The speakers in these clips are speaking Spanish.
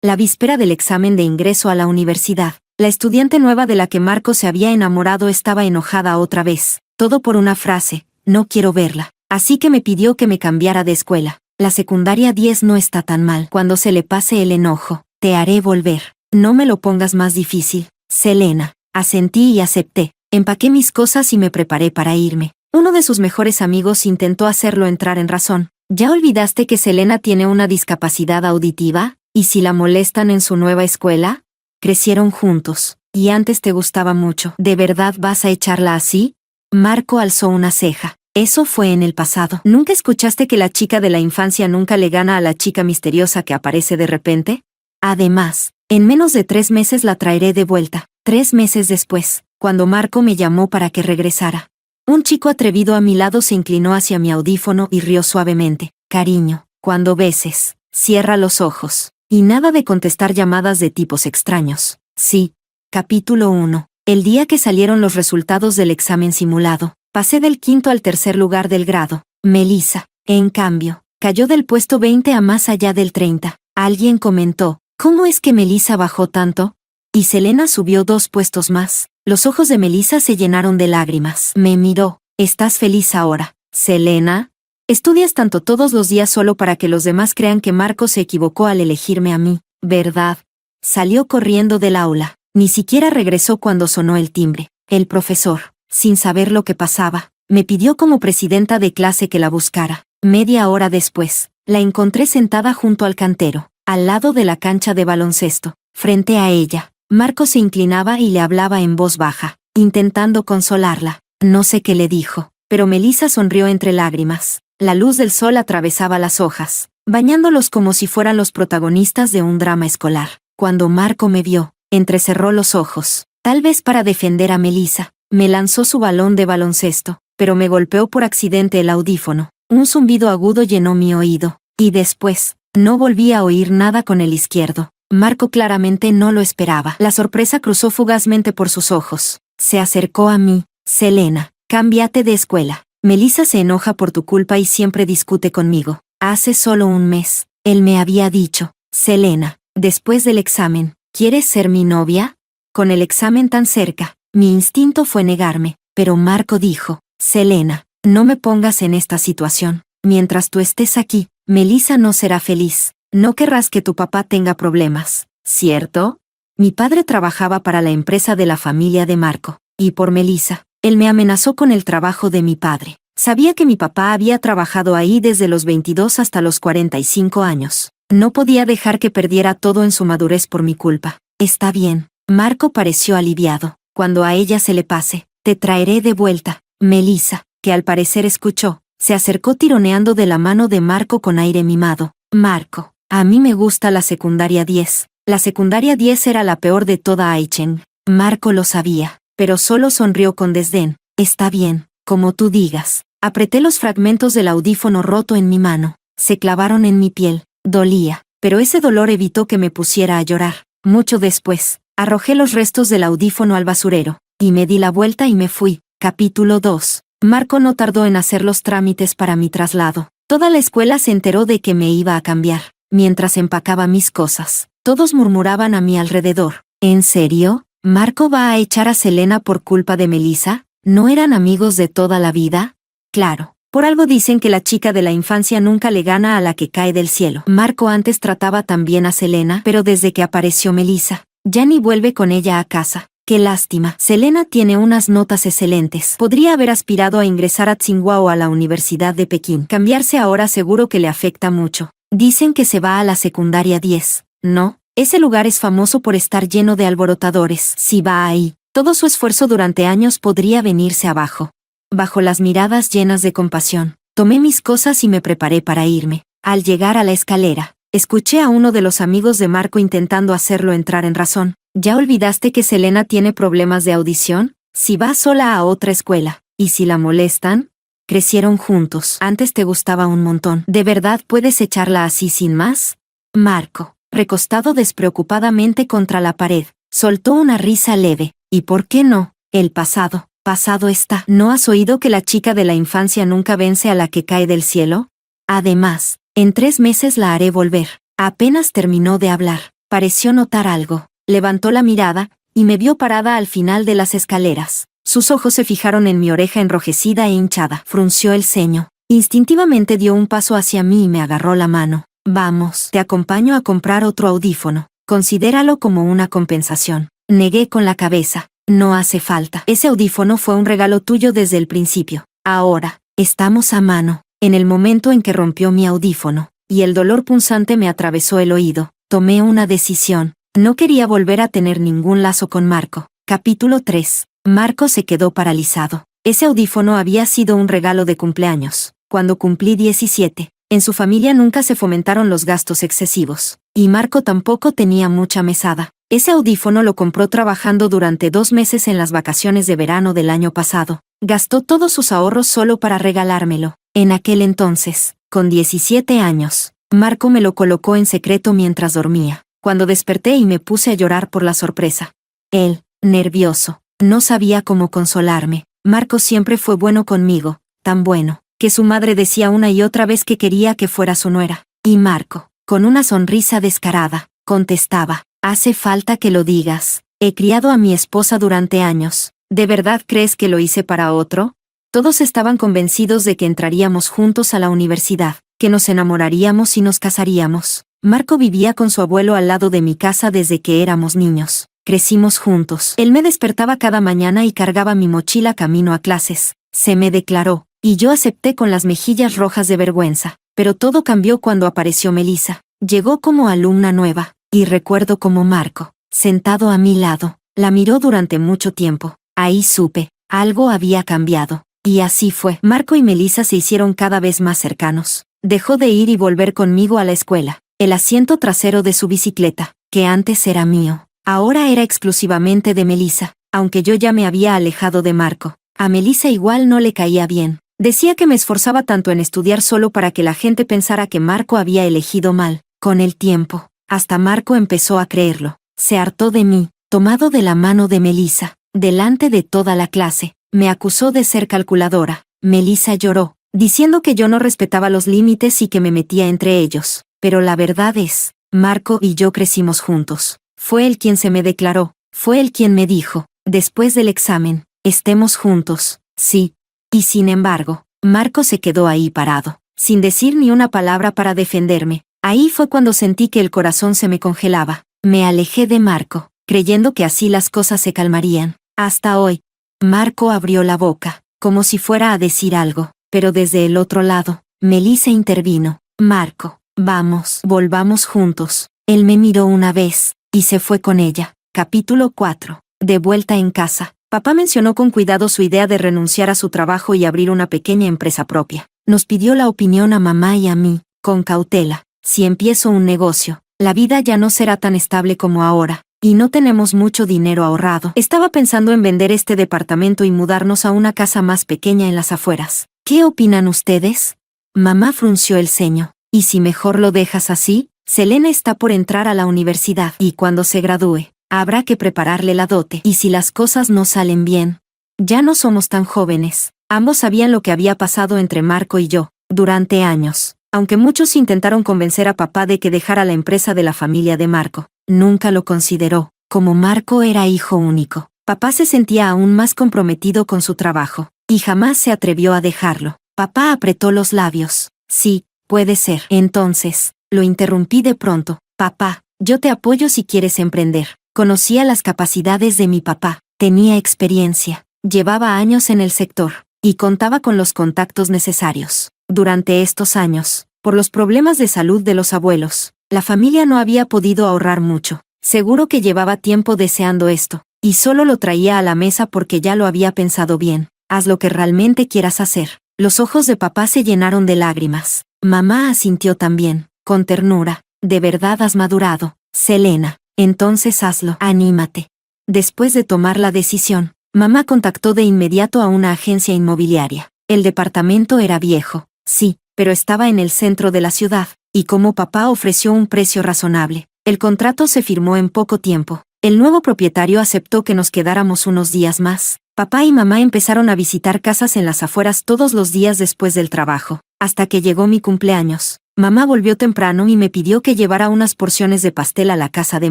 la víspera del examen de ingreso a la universidad. La estudiante nueva de la que Marco se había enamorado estaba enojada otra vez. Todo por una frase: no quiero verla. Así que me pidió que me cambiara de escuela. La secundaria 10 no está tan mal. Cuando se le pase el enojo, te haré volver. No me lo pongas más difícil, Selena. Asentí y acepté. Empaqué mis cosas y me preparé para irme. Uno de sus mejores amigos intentó hacerlo entrar en razón. ¿Ya olvidaste que Selena tiene una discapacidad auditiva? ¿Y si la molestan en su nueva escuela? Crecieron juntos, y antes te gustaba mucho. ¿De verdad vas a echarla así? Marco alzó una ceja. Eso fue en el pasado. ¿Nunca escuchaste que la chica de la infancia nunca le gana a la chica misteriosa que aparece de repente? Además, en menos de 3 meses la traeré de vuelta. 3 meses después, cuando Marco me llamó para que regresara. Un chico atrevido a mi lado se inclinó hacia mi audífono y rió suavemente. Cariño, cuando beses, cierra los ojos. Y nada de contestar llamadas de tipos extraños. Sí. Capítulo 1. El día que salieron los resultados del examen simulado, pasé del 5º al 3er lugar del grado. Melissa, en cambio, cayó del puesto 20 a más allá del 30. Alguien comentó: ¿cómo es que Melissa bajó tanto? Y Selena subió 2 puestos más. Los ojos de Melissa se llenaron de lágrimas. Me miró. ¿Estás feliz ahora, Selena? Estudias tanto todos los días solo para que los demás crean que Marco se equivocó al elegirme a mí, ¿verdad? Salió corriendo del aula. Ni siquiera regresó cuando sonó el timbre. El profesor, sin saber lo que pasaba, me pidió como presidenta de clase que la buscara. Media hora después, la encontré sentada junto al cantero, al lado de la cancha de baloncesto. Frente a ella, Marco se inclinaba y le hablaba en voz baja, intentando consolarla. No sé qué le dijo, pero Melissa sonrió entre lágrimas. La luz del sol atravesaba las hojas, bañándolos como si fueran los protagonistas de un drama escolar. Cuando Marco me vio, entrecerró los ojos, tal vez para defender a Melissa. Me lanzó su balón de baloncesto, pero me golpeó por accidente el audífono. Un zumbido agudo llenó mi oído, y después, no volví a oír nada con el izquierdo. Marco claramente no lo esperaba. La sorpresa cruzó fugazmente por sus ojos. Se acercó a mí. Selena, cámbiate de escuela. Melissa se enoja por tu culpa y siempre discute conmigo. Hace solo un mes, él me había dicho: Selena, después del examen, ¿quieres ser mi novia? Con el examen tan cerca, mi instinto fue negarme, pero Marco dijo: Selena, no me pongas en esta situación. Mientras tú estés aquí, Melissa no será feliz. No querrás que tu papá tenga problemas, ¿cierto? Mi padre trabajaba para la empresa de la familia de Marco, y por Melissa, él me amenazó con el trabajo de mi padre. Sabía que mi papá había trabajado ahí desde los 22 hasta los 45 años. No podía dejar que perdiera todo en su madurez por mi culpa. Está bien. Marco pareció aliviado. Cuando a ella se le pase, te traeré de vuelta. Melissa, que al parecer escuchó, se acercó tironeando de la mano de Marco con aire mimado. Marco, a mí me gusta la secundaria 10. La secundaria 10 era la peor de toda Aichen. Marco lo sabía, pero solo sonrió con desdén. Está bien, como tú digas. Apreté los fragmentos del audífono roto en mi mano. Se clavaron en mi piel. Dolía, pero ese dolor evitó que me pusiera a llorar. Mucho después, arrojé los restos del audífono al basurero, y me di la vuelta y me fui. Capítulo 2. Marco no tardó en hacer los trámites para mi traslado. Toda la escuela se enteró de que me iba a cambiar. Mientras empacaba mis cosas, todos murmuraban a mi alrededor: ¿en serio? ¿Marco va a echar a Selena por culpa de Melissa? ¿No eran amigos de toda la vida? Claro, por algo dicen que la chica de la infancia nunca le gana a la que cae del cielo. Marco antes trataba tan bien a Selena, pero desde que apareció Melissa, ya ni vuelve con ella a casa. Qué lástima. Selena tiene unas notas excelentes. Podría haber aspirado a ingresar a Tsinghua o a la Universidad de Pekín. Cambiarse ahora seguro que le afecta mucho. Dicen que se va a la secundaria 10. No, ese lugar es famoso por estar lleno de alborotadores. Si va ahí, todo su esfuerzo durante años podría venirse abajo. Bajo las miradas llenas de compasión, tomé mis cosas y me preparé para irme. Al llegar a la escalera, escuché a uno de los amigos de Marco intentando hacerlo entrar en razón. ¿Ya olvidaste que Selena tiene problemas de audición? Si va sola a otra escuela, ¿y si la molestan? Crecieron juntos. Antes te gustaba un montón. ¿De verdad puedes echarla así sin más? Marco, recostado despreocupadamente contra la pared, soltó una risa leve. ¿Y por qué no? El pasado. Pasado está. ¿No has oído que la chica de la infancia nunca vence a la que cae del cielo? Además, en 3 meses la haré volver. Apenas terminó de hablar, Pareció notar algo. Levantó la mirada, y me vio parada al final de las escaleras. Sus ojos se fijaron en mi oreja enrojecida e hinchada. Frunció el ceño. Instintivamente dio un paso hacia mí y me agarró la mano. Vamos, te acompaño a comprar otro audífono. Considéralo como una compensación. Negué con la cabeza. No hace falta. Ese audífono fue un regalo tuyo desde el principio. Ahora, estamos a mano. En el momento en que rompió mi audífono, y el dolor punzante me atravesó el oído, tomé una decisión. No quería volver a tener ningún lazo con Marco. Capítulo 3. Marco se quedó paralizado. Ese audífono había sido un regalo de cumpleaños. Cuando cumplí 17, en su familia nunca se fomentaron los gastos excesivos. Y Marco tampoco tenía mucha mesada. Ese audífono lo compró trabajando durante 2 meses en las vacaciones de verano del año pasado. Gastó todos sus ahorros solo para regalármelo. En aquel entonces, con 17 años, Marco me lo colocó en secreto mientras dormía. Cuando desperté y me puse a llorar por la sorpresa. Él, nervioso, no sabía cómo consolarme. Marco siempre fue bueno conmigo, tan bueno, que su madre decía una y otra vez que quería que fuera su nuera. Y Marco, con una sonrisa descarada, contestaba, hace falta que lo digas. He criado a mi esposa durante años. ¿De verdad crees que lo hice para otro? Todos estaban convencidos de que entraríamos juntos a la universidad, que nos enamoraríamos y nos casaríamos. Marco vivía con su abuelo al lado de mi casa desde que éramos niños. Crecimos juntos. Él me despertaba cada mañana y cargaba mi mochila camino a clases. Se me declaró, y yo acepté con las mejillas rojas de vergüenza. Pero todo cambió cuando apareció Melissa. Llegó como alumna nueva, y recuerdo como Marco, sentado a mi lado, la miró durante mucho tiempo. Ahí supe, algo había cambiado. Y así fue. Marco y Melissa se hicieron cada vez más cercanos. Dejó de ir y volver conmigo a la escuela. El asiento trasero de su bicicleta, que antes era mío, ahora era exclusivamente de Melissa, aunque yo ya me había alejado de Marco. A Melissa igual no le caía bien. Decía que me esforzaba tanto en estudiar solo para que la gente pensara que Marco había elegido mal. Con el tiempo, hasta Marco empezó a creerlo. Se hartó de mí, tomado de la mano de Melissa, delante de toda la clase. Me acusó de ser calculadora. Melissa lloró, diciendo que yo no respetaba los límites y que me metía entre ellos. Pero la verdad es, Marco y yo crecimos juntos. Fue él quien se me declaró, fue él quien me dijo, después del examen, estemos juntos, sí. Y sin embargo, Marco se quedó ahí parado, sin decir ni una palabra para defenderme. Ahí fue cuando sentí que el corazón se me congelaba. Me alejé de Marco, creyendo que así las cosas se calmarían. Hasta hoy. Marco abrió la boca, como si fuera a decir algo, pero desde el otro lado, Melissa intervino. Marco, vamos, volvamos juntos. Él me miró una vez, y se fue con ella. Capítulo 4. De vuelta en casa. Papá mencionó con cuidado su idea de renunciar a su trabajo y abrir una pequeña empresa propia. Nos pidió la opinión a mamá y a mí, con cautela. Si empiezo un negocio, la vida ya no será tan estable como ahora. Y no tenemos mucho dinero ahorrado. Estaba pensando en vender este departamento y mudarnos a una casa más pequeña en las afueras. ¿Qué opinan ustedes? Mamá frunció el ceño. ¿Y si mejor lo dejas así? Selena está por entrar a la universidad y cuando se gradúe, habrá que prepararle la dote. Y si las cosas no salen bien, ya no somos tan jóvenes. Ambos sabían lo que había pasado entre Marco y yo, durante años. Aunque muchos intentaron convencer a papá de que dejara la empresa de la familia de Marco, nunca lo consideró. Como Marco era hijo único, papá se sentía aún más comprometido con su trabajo, y jamás se atrevió a dejarlo. Papá apretó los labios. Sí, puede ser. Entonces, lo interrumpí de pronto. Papá, yo te apoyo si quieres emprender. Conocía las capacidades de mi papá, tenía experiencia, llevaba años en el sector, y contaba con los contactos necesarios. Durante estos años, por los problemas de salud de los abuelos, la familia no había podido ahorrar mucho. Seguro que llevaba tiempo deseando esto, y solo lo traía a la mesa porque ya lo había pensado bien. Haz lo que realmente quieras hacer. Los ojos de papá se llenaron de lágrimas. Mamá asintió también, con ternura. De verdad has madurado, Selena. Entonces hazlo. Anímate. Después de tomar la decisión, mamá contactó de inmediato a una agencia inmobiliaria. El departamento era viejo, sí, pero estaba en el centro de la ciudad, y como papá ofreció un precio razonable, el contrato se firmó en poco tiempo. El nuevo propietario aceptó que nos quedáramos unos días más. Papá y mamá empezaron a visitar casas en las afueras todos los días después del trabajo, hasta que llegó mi cumpleaños. Mamá volvió temprano y me pidió que llevara unas porciones de pastel a la casa de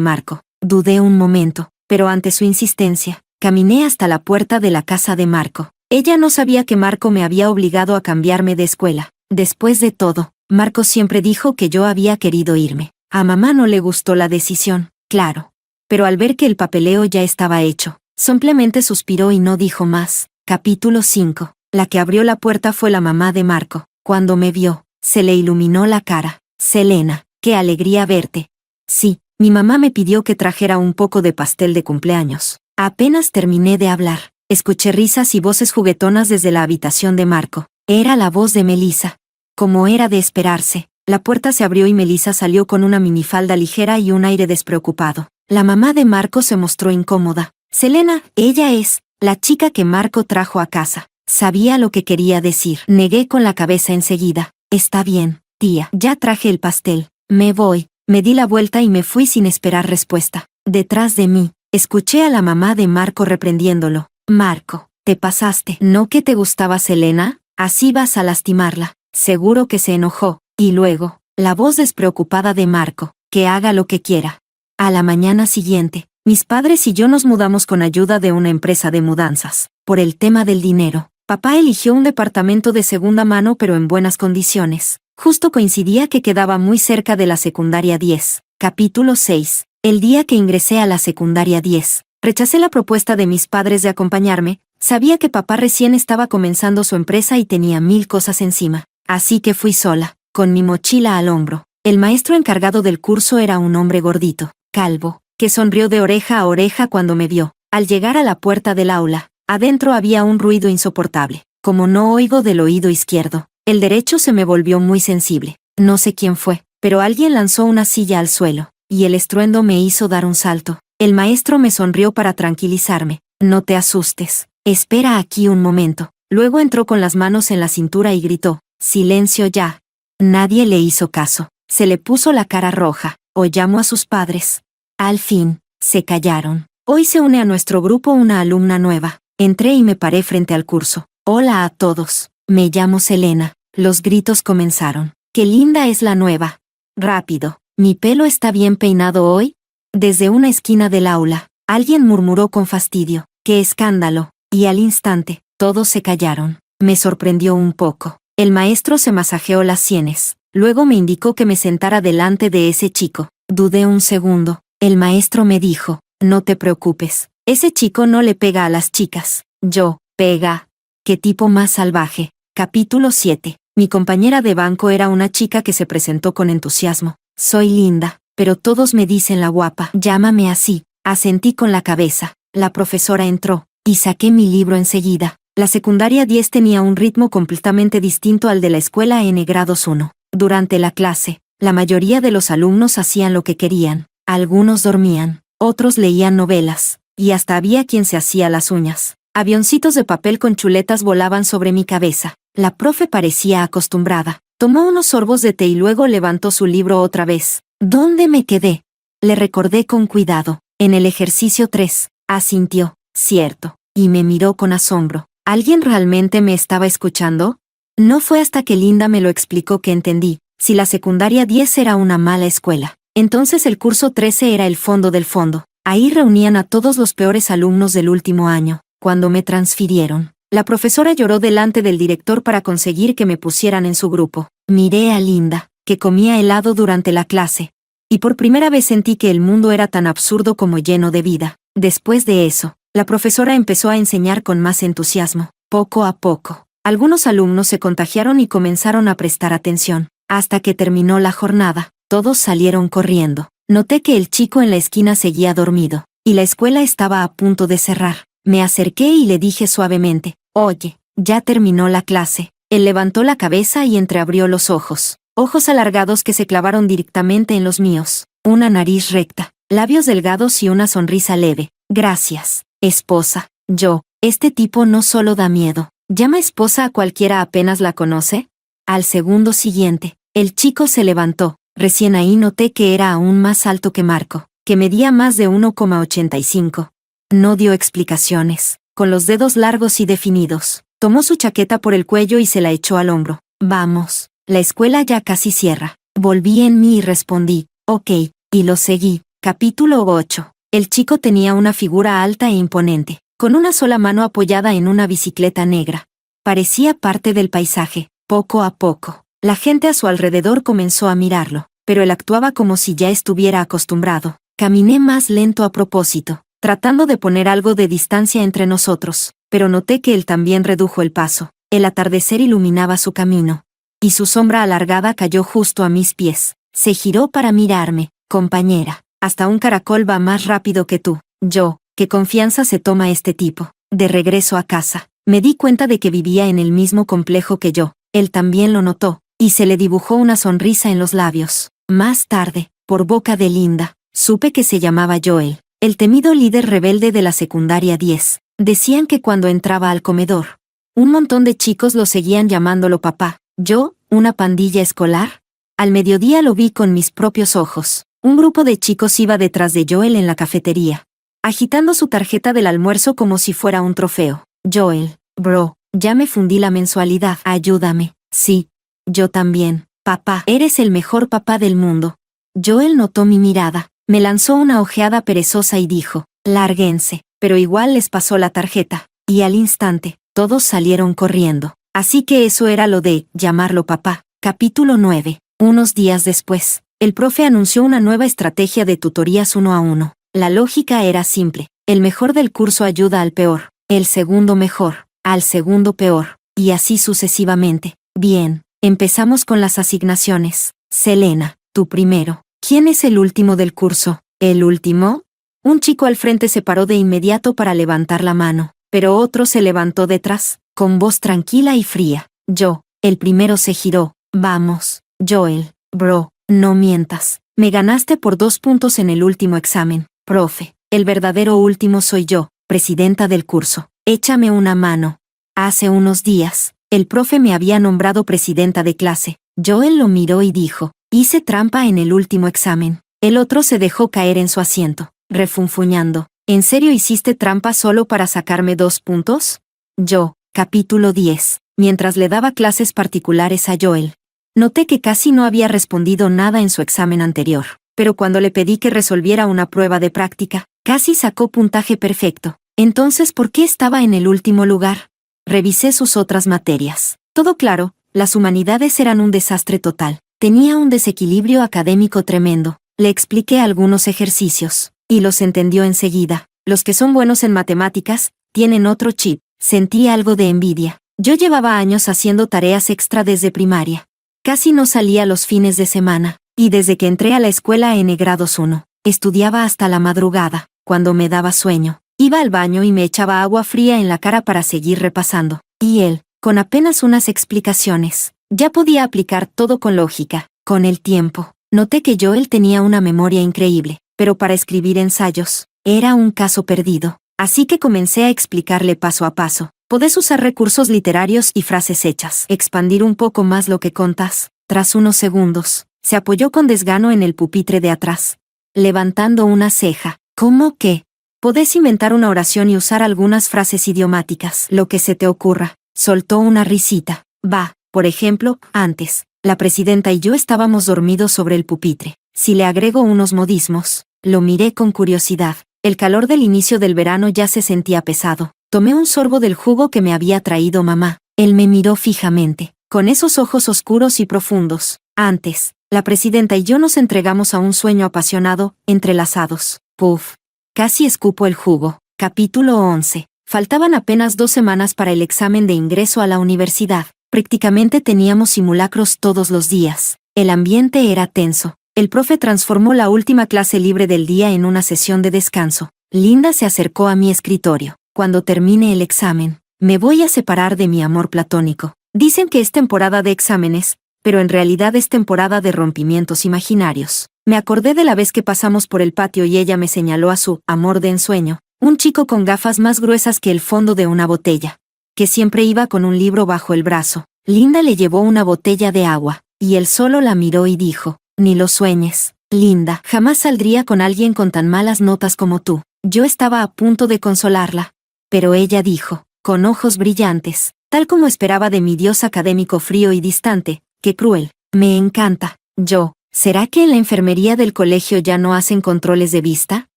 Marco. Dudé un momento, pero ante su insistencia, caminé hasta la puerta de la casa de Marco. Ella no sabía que Marco me había obligado a cambiarme de escuela. Después de todo, Marco siempre dijo que yo había querido irme. A mamá no le gustó la decisión, claro. Pero al ver que el papeleo ya estaba hecho, simplemente suspiró y no dijo más. Capítulo 5. La que abrió la puerta fue la mamá de Marco. Cuando me vio, se le iluminó la cara. Selena, qué alegría verte. Sí, mi mamá me pidió que trajera un poco de pastel de cumpleaños. Apenas terminé de hablar, escuché risas y voces juguetonas desde la habitación de Marco. Era la voz de Melissa. Como era de esperarse, la puerta se abrió y Melissa salió con una minifalda ligera y un aire despreocupado. La mamá de Marco se mostró incómoda. Selena, ella es la chica que Marco trajo a casa. Sabía lo que quería decir. Negué con la cabeza enseguida. Está bien, tía. Ya traje el pastel. Me voy. Me di la vuelta y me fui sin esperar respuesta. Detrás de mí, escuché a la mamá de Marco reprendiéndolo. Marco, te pasaste. ¿No que te gustaba Selena? Así vas a lastimarla. Seguro que se enojó. Y luego, la voz despreocupada de Marco. Que haga lo que quiera. A la mañana siguiente, mis padres y yo nos mudamos con ayuda de una empresa de mudanzas. Por el tema del dinero, papá eligió un departamento de segunda mano pero en buenas condiciones. Justo coincidía que quedaba muy cerca de la secundaria 10. Capítulo 6. El día que ingresé a la secundaria 10, rechacé la propuesta de mis padres de acompañarme. Sabía que papá recién estaba comenzando su empresa y tenía 1000 cosas encima. Así que fui sola, con mi mochila al hombro. El maestro encargado del curso era un hombre gordito, calvo, que sonrió de oreja a oreja cuando me vio. Al llegar a la puerta del aula, adentro había un ruido insoportable. Como no oigo del oído izquierdo, el derecho se me volvió muy sensible. No sé quién fue, pero alguien lanzó una silla al suelo, y el estruendo me hizo dar un salto. El maestro me sonrió para tranquilizarme. No te asustes. Espera aquí un momento. Luego entró con las manos en la cintura y gritó, «Silencio ya». Nadie le hizo caso. Se le puso la cara roja. O llamó a sus padres. Al fin, se callaron. Hoy se une a nuestro grupo una alumna nueva. Entré y me paré frente al curso. Hola a todos. Me llamo Selena. Los gritos comenzaron. ¡Qué linda es la nueva! Rápido. ¿Mi pelo está bien peinado hoy? Desde una esquina del aula, alguien murmuró con fastidio. ¡Qué escándalo! Y al instante, todos se callaron. Me sorprendió un poco. El maestro se masajeó las sienes. Luego me indicó que me sentara delante de ese chico. Dudé un segundo. El maestro me dijo, no te preocupes. Ese chico no le pega a las chicas. Yo, pega. ¡Qué tipo más salvaje! Capítulo 7. Mi compañera de banco era una chica que se presentó con entusiasmo. Soy linda, pero todos me dicen la guapa. Llámame así. Asentí con la cabeza. La profesora entró, y saqué mi libro enseguida. La secundaria 10 tenía un ritmo completamente distinto al de la escuela N grados 1. Durante la clase, la mayoría de los alumnos hacían lo que querían. Algunos dormían, otros leían novelas, y hasta había quien se hacía las uñas. Avioncitos de papel con chuletas volaban sobre mi cabeza. La profe parecía acostumbrada. Tomó unos sorbos de té y luego levantó su libro otra vez. ¿Dónde me quedé? Le recordé con cuidado. En el ejercicio 3. Asintió. Cierto. Y me miró con asombro. ¿Alguien realmente me estaba escuchando? No fue hasta que Linda me lo explicó que entendí. Si la secundaria 10 era una mala escuela, entonces el curso 13 era el fondo del fondo. Ahí reunían a todos los peores alumnos del último año. Cuando me transfirieron, la profesora lloró delante del director para conseguir que me pusieran en su grupo. Miré a Linda, que comía helado durante la clase. Y por primera vez sentí que el mundo era tan absurdo como lleno de vida. Después de eso, la profesora empezó a enseñar con más entusiasmo. Poco a poco, algunos alumnos se contagiaron y comenzaron a prestar atención. Hasta que terminó la jornada, todos salieron corriendo. Noté que el chico en la esquina seguía dormido, y la escuela estaba a punto de cerrar. Me acerqué y le dije suavemente, «Oye, ya terminó la clase». Él levantó la cabeza y entreabrió los ojos. Ojos alargados que se clavaron directamente en los míos. Una nariz recta, labios delgados y una sonrisa leve. «Gracias, esposa». Yo, este tipo no solo da miedo. ¿Llama esposa a cualquiera apenas la conoce? Al segundo siguiente, el chico se levantó. Recién ahí noté que era aún más alto que Marco, que medía más de 1,85. No dio explicaciones. Con los dedos largos y definidos, tomó su chaqueta por el cuello y se la echó al hombro. Vamos, la escuela ya casi cierra. Volví en mí y respondí, ok, y lo seguí. Capítulo 8. El chico tenía una figura alta e imponente, con una sola mano apoyada en una bicicleta negra. Parecía parte del paisaje. Poco a poco, la gente a su alrededor comenzó a mirarlo, pero él actuaba como si ya estuviera acostumbrado. Caminé más lento a propósito, tratando de poner algo de distancia entre nosotros, pero noté que él también redujo el paso. El atardecer iluminaba su camino, y su sombra alargada cayó justo a mis pies. Se giró para mirarme. Compañera, hasta un caracol va más rápido que tú. Yo, ¿qué confianza se toma este tipo? De regreso a casa, me di cuenta de que vivía en el mismo complejo que yo. Él también lo notó, y se le dibujó una sonrisa en los labios. Más tarde, por boca de Linda, supe que se llamaba Joel, el temido líder rebelde de la secundaria 10. Decían que cuando entraba al comedor, un montón de chicos lo seguían llamándolo papá. ¿Yo, una pandilla escolar? Al mediodía lo vi con mis propios ojos. Un grupo de chicos iba detrás de Joel en la cafetería, agitando su tarjeta del almuerzo como si fuera un trofeo. Joel, bro, ya me fundí la mensualidad. Ayúdame. Sí. Yo también. Papá, eres el mejor papá del mundo. Joel notó mi mirada, me lanzó una ojeada perezosa y dijo, lárguense, pero igual les pasó la tarjeta, y al instante, todos salieron corriendo. Así que eso era lo de llamarlo papá. Capítulo 9. Unos días después, el profe anunció una nueva estrategia de tutorías 1 a 1. La lógica era simple. El mejor del curso ayuda al peor, el segundo mejor, al segundo peor, y así sucesivamente. Bien, empezamos con las asignaciones. Selena, tú primero. ¿Quién es el último del curso? ¿El último? Un chico al frente se paró de inmediato para levantar la mano, pero otro se levantó detrás, con voz tranquila y fría. Yo. El primero se giró. Vamos, Joel, bro, no mientas. Me ganaste por 2 puntos en el último examen. Profe, el verdadero último soy yo, presidenta del curso. Échame una mano. Hace unos días, el profe me había nombrado presidenta de clase. Joel lo miró y dijo, hice trampa en el último examen. El otro se dejó caer en su asiento, refunfuñando. ¿En serio hiciste trampa solo para sacarme 2 puntos? Yo. Capítulo 10. Mientras le daba clases particulares a Joel, noté que casi no había respondido nada en su examen anterior, pero cuando le pedí que resolviera una prueba de práctica, casi sacó puntaje perfecto. Entonces, ¿por qué estaba en el último lugar? Revisé sus otras materias. Todo claro, las humanidades eran un desastre total. Tenía un desequilibrio académico tremendo. Le expliqué algunos ejercicios, y los entendió enseguida. Los que son buenos en matemáticas, tienen otro chip. Sentí algo de envidia. Yo llevaba años haciendo tareas extra desde primaria. Casi no salía los fines de semana, y desde que entré a la escuela en grados 1, estudiaba hasta la madrugada. Cuando me daba sueño, iba al baño y me echaba agua fría en la cara para seguir repasando. Y él, con apenas unas explicaciones, ya podía aplicar todo con lógica. Con el tiempo, noté que Joel tenía una memoria increíble, pero para escribir ensayos, era un caso perdido. Así que comencé a explicarle paso a paso. Podés usar recursos literarios y frases hechas. Expandir un poco más lo que contas. Tras unos segundos, se apoyó con desgano en el pupitre de atrás, levantando una ceja. ¿Cómo qué? Podés inventar una oración y usar algunas frases idiomáticas. Lo que se te ocurra. Soltó una risita. Va, por ejemplo, antes, la presidenta y yo estábamos dormidos sobre el pupitre. Si le agrego unos modismos. Lo miré con curiosidad. El calor del inicio del verano ya se sentía pesado. Tomé un sorbo del jugo que me había traído mamá. Él me miró fijamente, con esos ojos oscuros y profundos. Antes, la presidenta y yo nos entregamos a un sueño apasionado, entrelazados. Puf. Casi escupo el jugo. Capítulo 11. Faltaban apenas 2 semanas para el examen de ingreso a la universidad. Prácticamente teníamos simulacros todos los días. El ambiente era tenso. El profe transformó la última clase libre del día en una sesión de descanso. Linda se acercó a mi escritorio. Cuando termine el examen, me voy a separar de mi amor platónico. Dicen que es temporada de exámenes, pero en realidad es temporada de rompimientos imaginarios. Me acordé de la vez que pasamos por el patio y ella me señaló a su amor de ensueño, un chico con gafas más gruesas que el fondo de una botella, que siempre iba con un libro bajo el brazo. Linda le llevó una botella de agua, y él solo la miró y dijo, ni lo sueñes, Linda, jamás saldría con alguien con tan malas notas como tú. Yo estaba a punto de consolarla, pero ella dijo, con ojos brillantes, tal como esperaba de mi dios académico frío y distante, qué cruel, me encanta. Yo, ¿Será que en la enfermería del colegio ya no hacen controles de vista?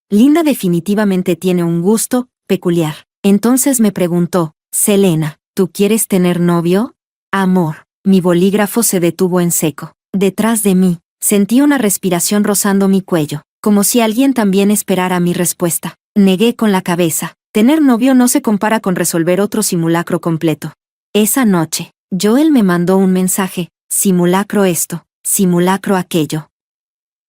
Linda definitivamente tiene un gusto peculiar. Entonces me preguntó, Selena, ¿tú quieres tener novio? Amor, mi bolígrafo se detuvo en seco. Detrás de mí, sentí una respiración rozando mi cuello, como si alguien también esperara mi respuesta. Negué con la cabeza. Tener novio no se compara con resolver otro simulacro completo. Esa noche, Joel me mandó un mensaje, simulacro esto, simulacro aquello.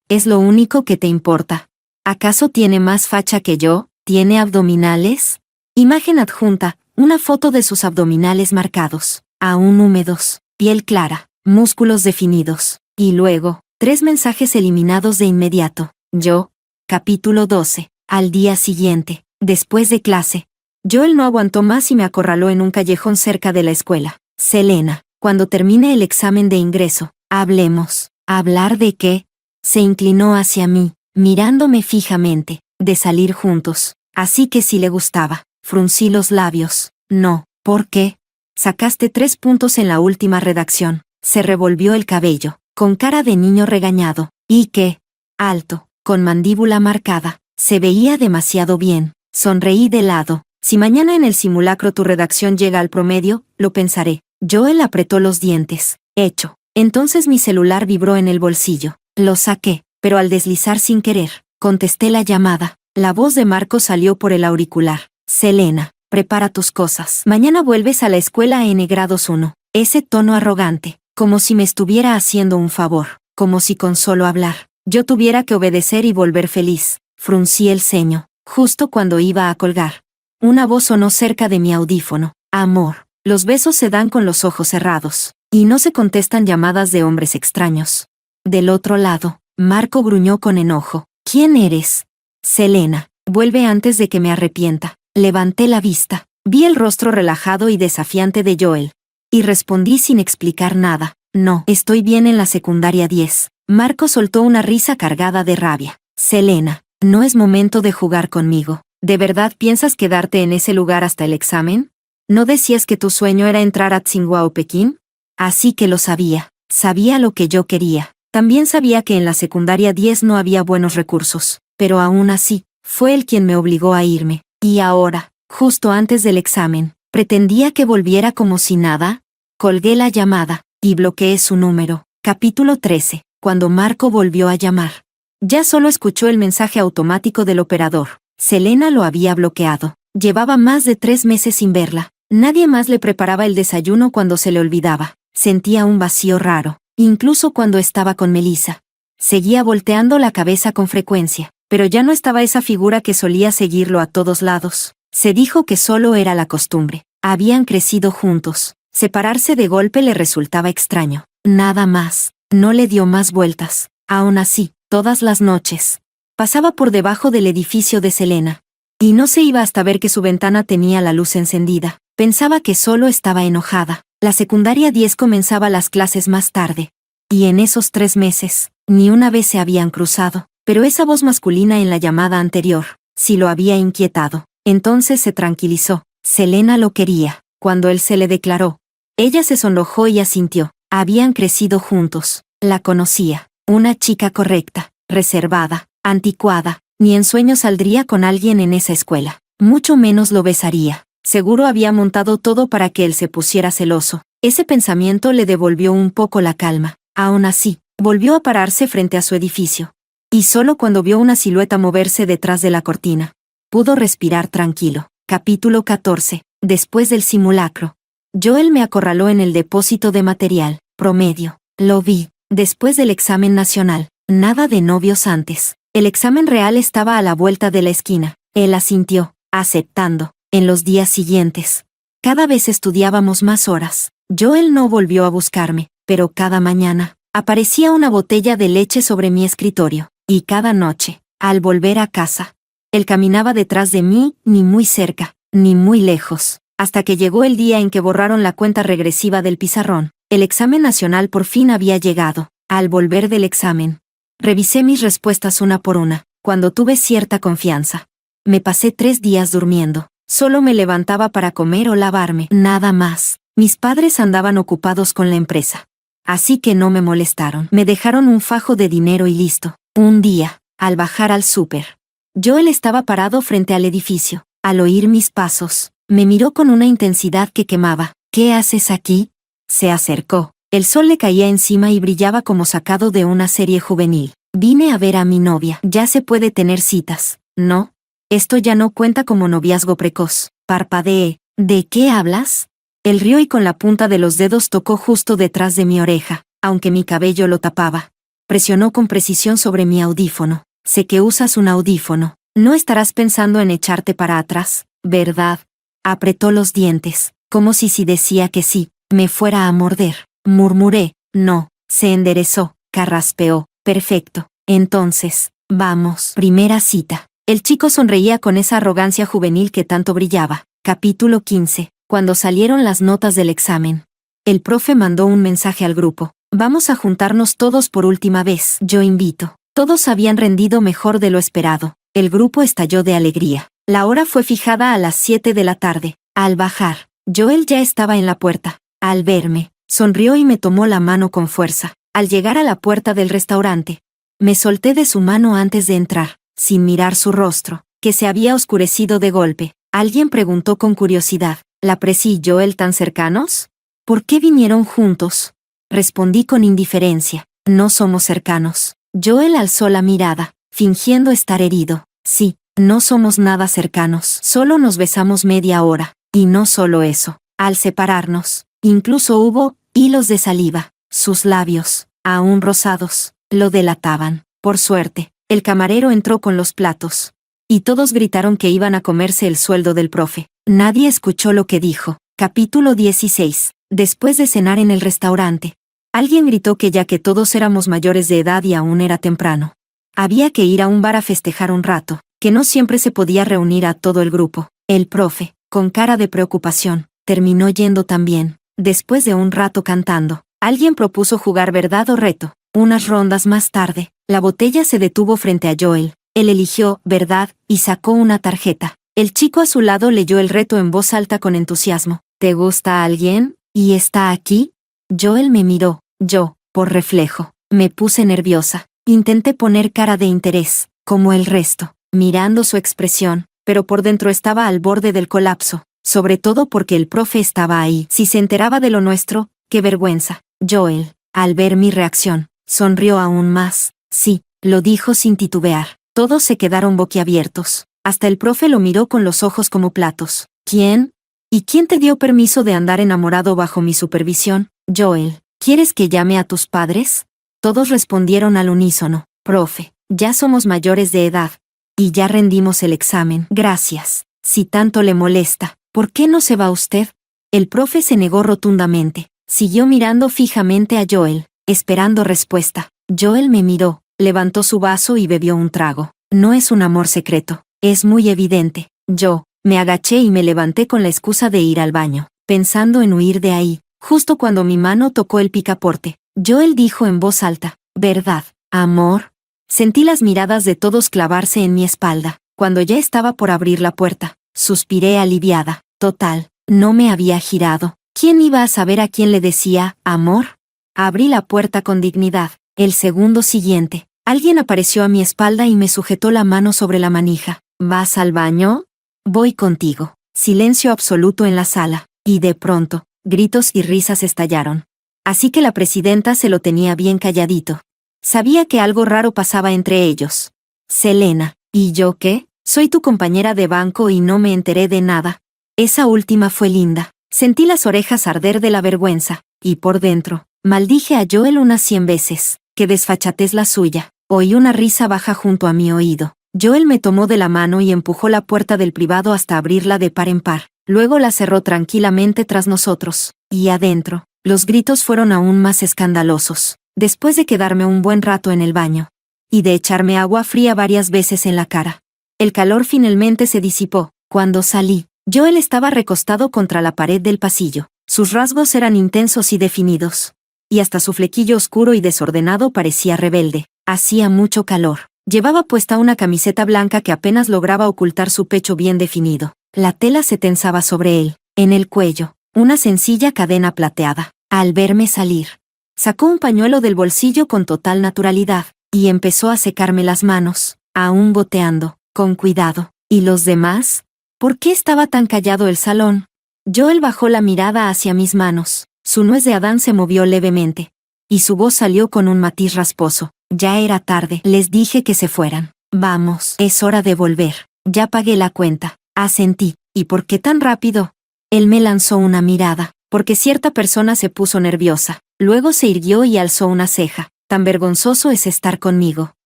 ¿Es lo único que te importa? ¿Acaso tiene más facha que yo? ¿Tiene abdominales? Imagen adjunta, una foto de sus abdominales marcados, aún húmedos, piel clara, músculos definidos. Y luego, 3 mensajes eliminados de inmediato. Yo, capítulo 12, al día siguiente, después de clase. Joel no aguantó más y me acorraló en un callejón cerca de la escuela. Selena, cuando termine el examen de ingreso, hablemos. ¿Hablar de qué? Se inclinó hacia mí, mirándome fijamente, de salir juntos. Así que si le gustaba. Fruncí los labios. No, ¿por qué? Sacaste 3 puntos en la última redacción. Se revolvió el cabello, con cara de niño regañado. ¿Y qué? Alto, con mandíbula marcada. Se veía demasiado bien. Sonreí de lado. Si mañana en el simulacro tu redacción llega al promedio, lo pensaré. Joel apretó los dientes. Hecho. Entonces mi celular vibró en el bolsillo. Lo saqué, pero al deslizar sin querer, contesté la llamada. La voz de Marco salió por el auricular. Selena, prepara tus cosas. Mañana vuelves a la escuela N grados 1. Ese tono arrogante, como si me estuviera haciendo un favor, como si con solo hablar, yo tuviera que obedecer y volver feliz. Fruncí el ceño, justo cuando iba a colgar. Una voz sonó cerca de mi audífono. Amor, los besos se dan con los ojos cerrados, y no se contestan llamadas de hombres extraños. Del otro lado, Marco gruñó con enojo. ¿Quién eres? Selena, vuelve antes de que me arrepienta. Levanté la vista, vi el rostro relajado y desafiante de Joel. Y respondí sin explicar nada. No, estoy bien en la secundaria 10. Marco soltó una risa cargada de rabia. Selena, no es momento de jugar conmigo. ¿De verdad piensas quedarte en ese lugar hasta el examen? ¿No decías que tu sueño era entrar a Tsinghua o Pekín? Así que lo sabía. Sabía lo que yo quería. También sabía que en la secundaria 10 no había buenos recursos. Pero aún así, fue él quien me obligó a irme. Y ahora, justo antes del examen, ¿pretendía que volviera como si nada? Colgué la llamada, y bloqueé su número. Capítulo 13. Cuando Marco volvió a llamar. Ya solo escuchó el mensaje automático del operador. Selena lo había bloqueado. Llevaba más de 3 meses sin verla. Nadie más le preparaba el desayuno cuando se le olvidaba. Sentía un vacío raro, incluso cuando estaba con Melissa. Seguía volteando la cabeza con frecuencia, pero ya no estaba esa figura que solía seguirlo a todos lados. Se dijo que solo era la costumbre. Habían crecido juntos. Separarse de golpe le resultaba extraño. Nada más. No le dio más vueltas. Aún así, todas las noches, pasaba por debajo del edificio de Selena. Y no se iba hasta ver que su ventana tenía la luz encendida. Pensaba que solo estaba enojada. La secundaria 10 comenzaba las clases más tarde. Y en esos 3 meses, ni una vez se habían cruzado. Pero esa voz masculina en la llamada anterior, sí lo había inquietado. Entonces se tranquilizó. Selena lo quería. Cuando él se le declaró, ella se sonrojó y asintió. Habían crecido juntos. La conocía. Una chica correcta, reservada, anticuada. Ni en sueños saldría con alguien en esa escuela. Mucho menos lo besaría. Seguro había montado todo para que él se pusiera celoso. Ese pensamiento le devolvió un poco la calma. Aún así, volvió a pararse frente a su edificio. Y solo cuando vio una silueta moverse detrás de la cortina, pudo respirar tranquilo. Capítulo 14. Después del simulacro. Joel me acorraló en el depósito de material. Promedio. Lo vi. Después del examen nacional. Nada de novios antes. El examen real estaba a la vuelta de la esquina. Él asintió, aceptando. En los días siguientes, cada vez estudiábamos más horas. Joel no volvió a buscarme, pero cada mañana, aparecía una botella de leche sobre mi escritorio. Y cada noche, al volver a casa, él caminaba detrás de mí, ni muy cerca, ni muy lejos, hasta que llegó el día en que borraron la cuenta regresiva del pizarrón. El examen nacional por fin había llegado. Al volver del examen, revisé mis respuestas una por una. Cuando tuve cierta confianza, me pasé 3 días durmiendo. Solo me levantaba para comer o lavarme. Nada más. Mis padres andaban ocupados con la empresa. así que no me molestaron. Me dejaron un fajo de dinero y listo. Un día, al bajar al súper, Joel estaba parado frente al edificio. Al oír mis pasos, me miró con una intensidad que quemaba. ¿Qué haces aquí? Se acercó. El sol le caía encima y brillaba como sacado de una serie juvenil. Vine a ver a mi novia. Ya se puede tener citas, ¿no? Esto ya no cuenta como noviazgo precoz. Parpadeé. ¿De qué hablas? Él rió y con la punta de los dedos tocó justo detrás de mi oreja, aunque mi cabello lo tapaba. Presionó con precisión sobre mi audífono. Sé que usas un audífono. No estarás pensando en echarte para atrás, ¿verdad? Apretó los dientes, como si decía que sí, me fuera a morder. Murmuré. No. Se enderezó, carraspeó. Perfecto. Entonces, vamos. Primera cita. El chico sonreía con esa arrogancia juvenil que tanto brillaba. Capítulo 15. Cuando salieron las notas del examen. El profe mandó un mensaje al grupo. Vamos a juntarnos todos por última vez. Yo invito. Todos habían rendido mejor de lo esperado. El grupo estalló de alegría. La hora fue fijada a las 7 de la tarde. Al bajar, Joel ya estaba en la puerta. Al verme, sonrió y me tomó la mano con fuerza. Al llegar a la puerta del restaurante, me solté de su mano antes de entrar, sin mirar su rostro, que se había oscurecido de golpe. Alguien preguntó con curiosidad, ¿la Presi y Joel tan cercanos? ¿Por qué vinieron juntos? Respondí con indiferencia, no somos cercanos. Joel alzó la mirada, fingiendo estar herido. Sí, no somos nada cercanos. Solo nos besamos media hora. Y no solo eso. Al separarnos, incluso hubo hilos de saliva. Sus labios, aún rosados, lo delataban. Por suerte, el camarero entró con los platos. Y todos gritaron que iban a comerse el sueldo del profe. Nadie escuchó lo que dijo. Capítulo 16. Después de cenar en el restaurante, alguien gritó que ya que todos éramos mayores de edad y aún era temprano, había que ir a un bar a festejar un rato, que no siempre se podía reunir a todo el grupo. El profe, con cara de preocupación, terminó yendo también. Después de un rato cantando, alguien propuso jugar verdad o reto. Unas rondas más tarde, la botella se detuvo frente a Joel. Él eligió verdad y sacó una tarjeta. El chico a su lado leyó el reto en voz alta con entusiasmo. ¿Te gusta alguien? ¿Y está aquí? Joel me miró. Yo, por reflejo, me puse nerviosa. Intenté poner cara de interés, como el resto, mirando su expresión, pero por dentro estaba al borde del colapso, sobre todo porque el profe estaba ahí. Si se enteraba de lo nuestro, qué vergüenza. Joel, al ver mi reacción, sonrió aún más. Sí, lo dijo sin titubear. Todos se quedaron boquiabiertos. Hasta el profe lo miró con los ojos como platos. ¿Quién? ¿Y quién te dio permiso de andar enamorado bajo mi supervisión? Joel, ¿quieres que llame a tus padres? Todos respondieron al unísono. Profe, ya somos mayores de edad. Y ya rendimos el examen. Gracias. Si tanto le molesta, ¿por qué no se va usted? El profe se negó rotundamente. Siguió mirando fijamente a Joel, esperando respuesta. Joel me miró, levantó su vaso y bebió un trago. No es un amor secreto, es muy evidente. Yo, me agaché y me levanté con la excusa de ir al baño, pensando en huir de ahí, justo cuando mi mano tocó el picaporte. Joel dijo en voz alta, ¿verdad, amor? Sentí las miradas de todos clavarse en mi espalda. Cuando ya estaba por abrir la puerta, suspiré aliviada. Total, no me había girado. ¿Quién iba a saber a quién le decía, amor? Abrí la puerta con dignidad. El segundo siguiente, alguien apareció a mi espalda y me sujetó la mano sobre la manija. ¿Vas al baño? Voy contigo. Silencio absoluto en la sala. Y de pronto, gritos y risas estallaron. Así que la presidenta se lo tenía bien calladito. Sabía que algo raro pasaba entre ellos. Selena, ¿y yo qué? Soy tu compañera de banco y no me enteré de nada. Esa última fue linda. Sentí las orejas arder de la vergüenza, y por dentro, maldije a Joel unas 100 veces. Que desfachatez la suya. Oí una risa baja junto a mi oído. Joel me tomó de la mano y empujó la puerta del privado hasta abrirla de par en par. Luego la cerró tranquilamente tras nosotros. Y adentro, los gritos fueron aún más escandalosos. Después de quedarme un buen rato en el baño, y de echarme agua fría varias veces en la cara, el calor finalmente se disipó. Cuando salí, Joel estaba recostado contra la pared del pasillo. Sus rasgos eran intensos y definidos, y hasta su flequillo oscuro y desordenado parecía rebelde. Hacía mucho calor. Llevaba puesta una camiseta blanca que apenas lograba ocultar su pecho bien definido. La tela se tensaba sobre él, en el cuello, una sencilla cadena plateada. Al verme salir, Sacó un pañuelo del bolsillo con total naturalidad, y empezó a secarme las manos, aún goteando, con cuidado. ¿Y los demás? ¿Por qué estaba tan callado el salón? Joel bajó la mirada hacia mis manos, su nuez de Adán se movió levemente, y su voz salió con un matiz rasposo. Ya era tarde, les dije que se fueran. Vamos, es hora de volver. Ya pagué la cuenta. Asentí. ¿Y por qué tan rápido? Él me lanzó una mirada, porque cierta persona se puso nerviosa. Luego se irguió y alzó una ceja. Tan vergonzoso es estar conmigo.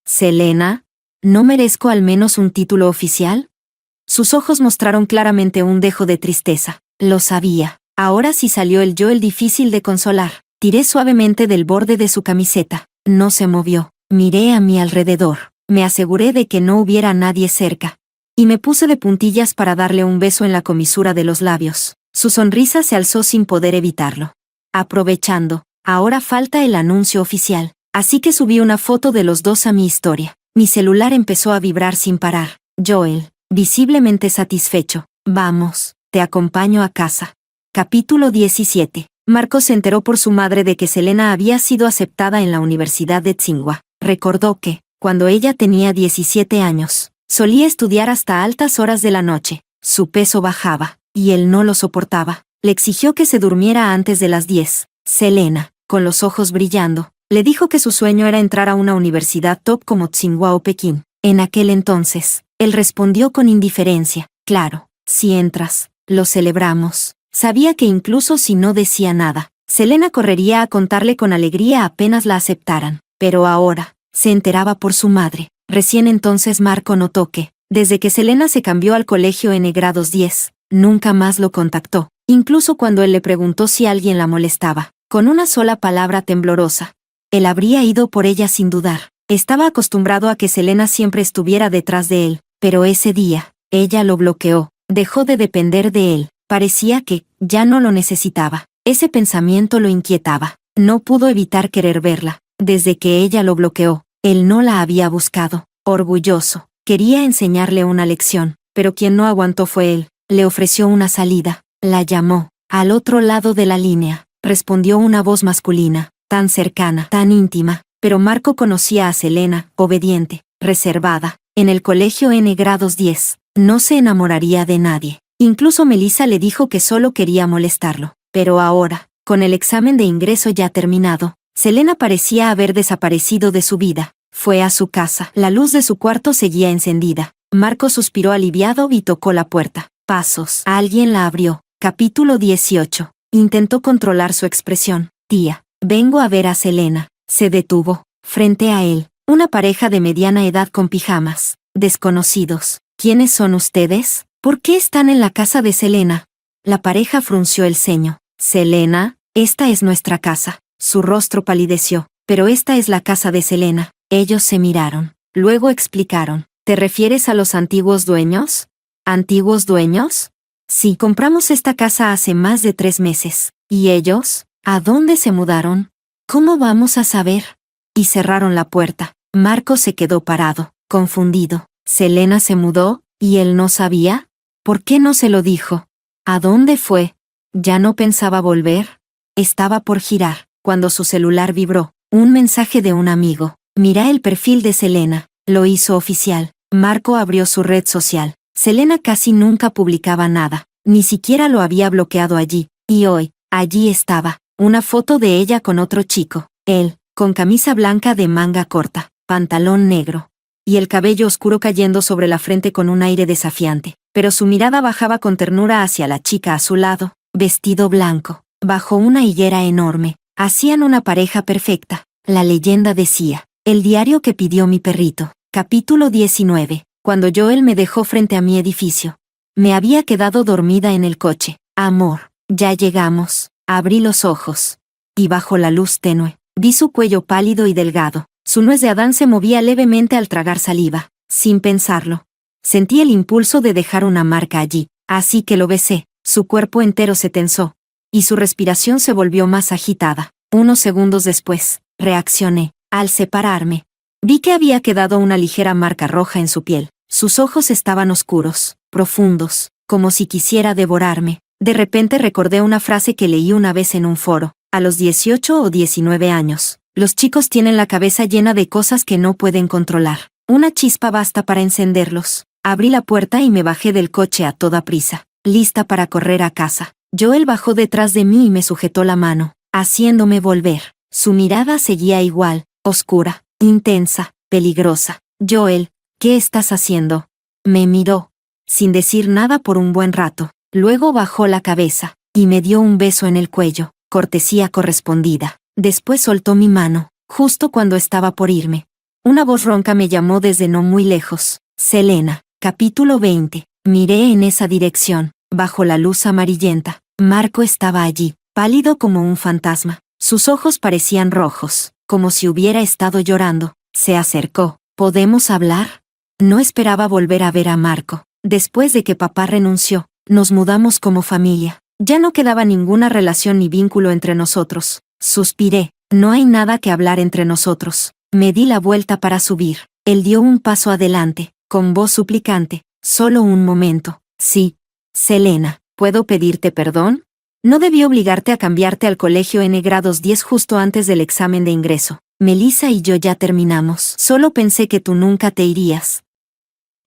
Selena, ¿no merezco al menos un título oficial? Sus ojos mostraron claramente un dejo de tristeza. Lo sabía. Ahora sí salió el Joel difícil de consolar. Tiré suavemente del borde de su camiseta. No se movió. Miré a mi alrededor. Me aseguré de que no hubiera nadie cerca. Y me puse de puntillas para darle un beso en la comisura de los labios. Su sonrisa se alzó sin poder evitarlo. Aprovechando, ahora falta el anuncio oficial. Así que subí una foto de los dos a mi historia. Mi celular empezó a vibrar sin parar. Joel, visiblemente satisfecho. Vamos, te acompaño a casa. Capítulo 17. Marco se enteró por su madre de que Selena había sido aceptada en la Universidad de Tsinghua. Recordó que, cuando ella tenía 17 años, solía estudiar hasta altas horas de la noche. Su peso bajaba, y él no lo soportaba. Le exigió que se durmiera antes de las 10. Selena, con los ojos brillando, le dijo que su sueño era entrar a una universidad top como Tsinghua o Pekín. En aquel entonces, él respondió con indiferencia. Claro, si entras, lo celebramos. Sabía que incluso si no decía nada, Selena correría a contarle con alegría apenas la aceptaran. Pero ahora, se enteraba por su madre. Recién entonces Marco notó que, desde que Selena se cambió al colegio N grados 10, nunca más lo contactó, incluso cuando él le preguntó si alguien la molestaba. Con una sola palabra temblorosa, él habría ido por ella sin dudar. Estaba acostumbrado a que Selena siempre estuviera detrás de él, pero ese día, ella lo bloqueó, dejó de depender de él. Parecía que, ya no lo necesitaba. Ese pensamiento lo inquietaba. No pudo evitar querer verla. Desde que ella lo bloqueó, él no la había buscado. Orgulloso, quería enseñarle una lección, pero quien no aguantó fue él. Le ofreció una salida, la llamó. Al otro lado de la línea, respondió una voz masculina, tan cercana, tan íntima. Pero Marco conocía a Selena, obediente, reservada. En el colegio N grados 10, no se enamoraría de nadie. Incluso Melissa le dijo que solo quería molestarlo. Pero ahora, con el examen de ingreso ya terminado, Selena parecía haber desaparecido de su vida. Fue a su casa. La luz de su cuarto seguía encendida. Marco suspiró aliviado y tocó la puerta. Pasos. Alguien la abrió. Capítulo 18. Intentó controlar su expresión. Tía, vengo a ver a Selena. Se detuvo. Frente a él, una pareja de mediana edad con pijamas. Desconocidos. ¿Quiénes son ustedes? ¿Por qué están en la casa de Selena? La pareja frunció el ceño. Selena, esta es nuestra casa. Su rostro palideció. Pero esta es la casa de Selena. Ellos se miraron. Luego explicaron. ¿Te refieres a los antiguos dueños? ¿Antiguos dueños? Sí, compramos esta casa hace más de 3 meses. ¿Y ellos? ¿A dónde se mudaron? ¿Cómo vamos a saber? Y cerraron la puerta. Marco se quedó parado, confundido. ¿Selena se mudó? ¿Y él no sabía? ¿Por qué no se lo dijo? ¿A dónde fue? ¿Ya no pensaba volver? Estaba por girar, cuando su celular vibró. Un mensaje de un amigo. Mira el perfil de Selena. Lo hizo oficial. Marco abrió su red social. Selena casi nunca publicaba nada. Ni siquiera lo había bloqueado allí. Y hoy, allí estaba. Una foto de ella con otro chico. Él, con camisa blanca de manga corta, pantalón negro. Y el cabello oscuro cayendo sobre la frente con un aire desafiante. Pero su mirada bajaba con ternura hacia la chica a su lado, vestido blanco, bajo una higuera enorme. Hacían una pareja perfecta. La leyenda decía, el diario que pidió mi perrito. Capítulo 19. Cuando Joel me dejó frente a mi edificio. Me había quedado dormida en el coche. Amor, ya llegamos. Abrí los ojos. Y bajo la luz tenue, vi su cuello pálido y delgado. Su nuez de Adán se movía levemente al tragar saliva. Sin pensarlo, sentí el impulso de dejar una marca allí, así que lo besé. Su cuerpo entero se tensó, y su respiración se volvió más agitada. Unos segundos después, reaccioné. Al separarme, vi que había quedado una ligera marca roja en su piel. Sus ojos estaban oscuros, profundos, como si quisiera devorarme. De repente recordé una frase que leí una vez en un foro. A los 18 o 19 años, los chicos tienen la cabeza llena de cosas que no pueden controlar. Una chispa basta para encenderlos. Abrí la puerta y me bajé del coche a toda prisa, lista para correr a casa. Joel bajó detrás de mí y me sujetó la mano, haciéndome volver. Su mirada seguía igual, oscura, intensa, peligrosa. Joel, ¿qué estás haciendo? Me miró, sin decir nada por un buen rato. Luego bajó la cabeza, y me dio un beso en el cuello, cortesía correspondida. Después soltó mi mano, justo cuando estaba por irme. Una voz ronca me llamó desde no muy lejos. Selena. Capítulo 20. Miré en esa dirección, bajo la luz amarillenta. Marco estaba allí, pálido como un fantasma. Sus ojos parecían rojos, como si hubiera estado llorando. Se acercó. ¿Podemos hablar? No esperaba volver a ver a Marco. Después de que papá renunció, nos mudamos como familia. Ya no quedaba ninguna relación ni vínculo entre nosotros. Suspiré. No hay nada que hablar entre nosotros. Me di la vuelta para subir. Él dio un paso adelante, con voz suplicante. Solo un momento. Sí. Selena, ¿puedo pedirte perdón? No debí obligarte a cambiarte al colegio N grados 10 justo antes del examen de ingreso. Melissa y yo ya terminamos. Solo pensé que tú nunca te irías.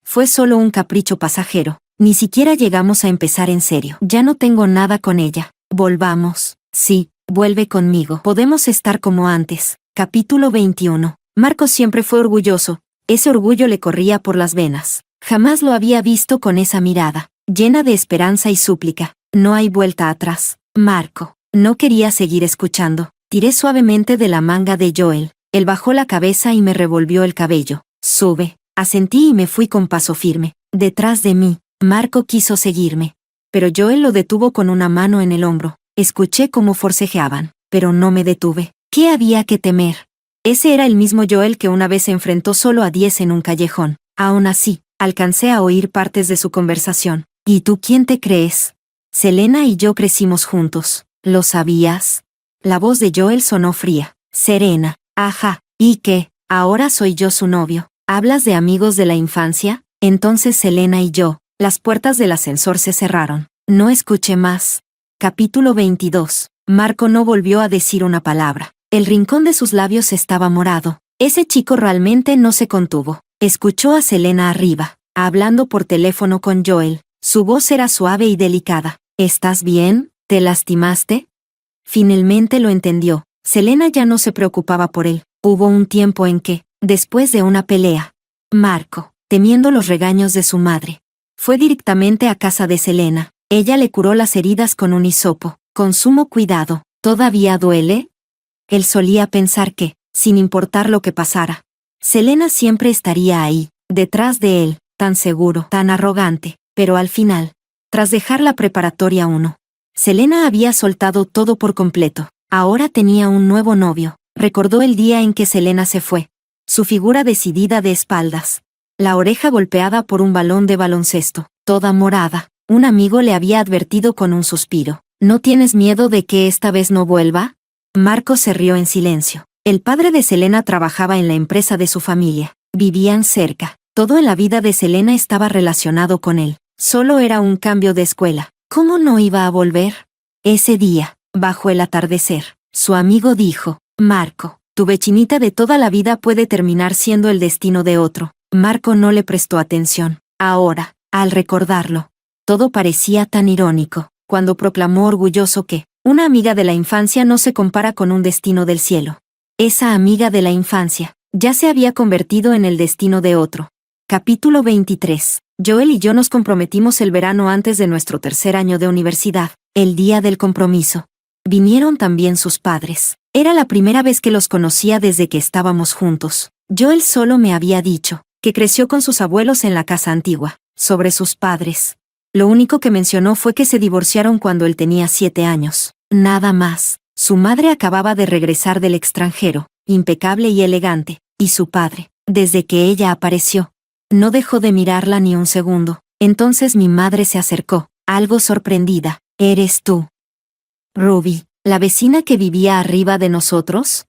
Fue solo un capricho pasajero. Ni siquiera llegamos a empezar en serio. Ya no tengo nada con ella. Volvamos. Sí, vuelve conmigo. Podemos estar como antes. Capítulo 21. Marco siempre fue orgulloso. Ese orgullo le corría por las venas. Jamás lo había visto con esa mirada, llena de esperanza y súplica. No hay vuelta atrás. Marco. No quería seguir escuchando. Tiré suavemente de la manga de Joel. Él bajó la cabeza y me revolvió el cabello. Sube. Asentí y me fui con paso firme. Detrás de mí, Marco quiso seguirme. Pero Joel lo detuvo con una mano en el hombro. Escuché cómo forcejeaban, pero no me detuve. ¿Qué había que temer? Ese era el mismo Joel que una vez se enfrentó solo a 10 en un callejón. Aún así, alcancé a oír partes de su conversación. ¿Y tú quién te crees? Selena y yo crecimos juntos. ¿Lo sabías? La voz de Joel sonó fría, serena. Ajá, ¿y qué? Ahora soy yo su novio. ¿Hablas de amigos de la infancia? Entonces Selena y yo, las puertas del ascensor se cerraron. No escuché más. Capítulo 22. Marco no volvió a decir una palabra. El rincón de sus labios estaba morado. Ese chico realmente no se contuvo. Escuchó a Selena arriba, hablando por teléfono con Joel. Su voz era suave y delicada. ¿Estás bien? ¿Te lastimaste? Finalmente lo entendió. Selena ya no se preocupaba por él. Hubo un tiempo en que, después de una pelea, Marco, temiendo los regaños de su madre, fue directamente a casa de Selena. Ella le curó las heridas con un hisopo, con sumo cuidado. ¿Todavía duele? Él solía pensar que, sin importar lo que pasara, Selena siempre estaría ahí, detrás de él, tan seguro, tan arrogante. Pero al final, tras dejar la preparatoria 1, Selena había soltado todo por completo. Ahora tenía un nuevo novio. Recordó el día en que Selena se fue. Su figura decidida de espaldas. La oreja golpeada por un balón de baloncesto, toda morada. Un amigo le había advertido con un suspiro. ¿No tienes miedo de que esta vez no vuelva? Marco se rió en silencio. El padre de Selena trabajaba en la empresa de su familia. Vivían cerca. Todo en la vida de Selena estaba relacionado con él. Solo era un cambio de escuela. ¿Cómo no iba a volver? Ese día, bajo el atardecer, su amigo dijo, Marco, tu vecinita de toda la vida puede terminar siendo el destino de otro. Marco no le prestó atención. Ahora, al recordarlo, todo parecía tan irónico, cuando proclamó orgulloso que, una amiga de la infancia no se compara con un destino del cielo. Esa amiga de la infancia, ya se había convertido en el destino de otro. Capítulo 23. Joel y yo nos comprometimos el verano antes de nuestro tercer año de universidad, el día del compromiso. Vinieron también sus padres. Era la primera vez que los conocía desde que estábamos juntos. Joel solo me había dicho que creció con sus abuelos en la casa antigua. Sobre sus padres, lo único que mencionó fue que se divorciaron cuando él tenía 7 años. Nada más. Su madre acababa de regresar del extranjero, impecable y elegante, y su padre, desde que ella apareció, no dejó de mirarla ni un segundo. Entonces mi madre se acercó, algo sorprendida. ¿Eres tú, Ruby, la vecina que vivía arriba de nosotros?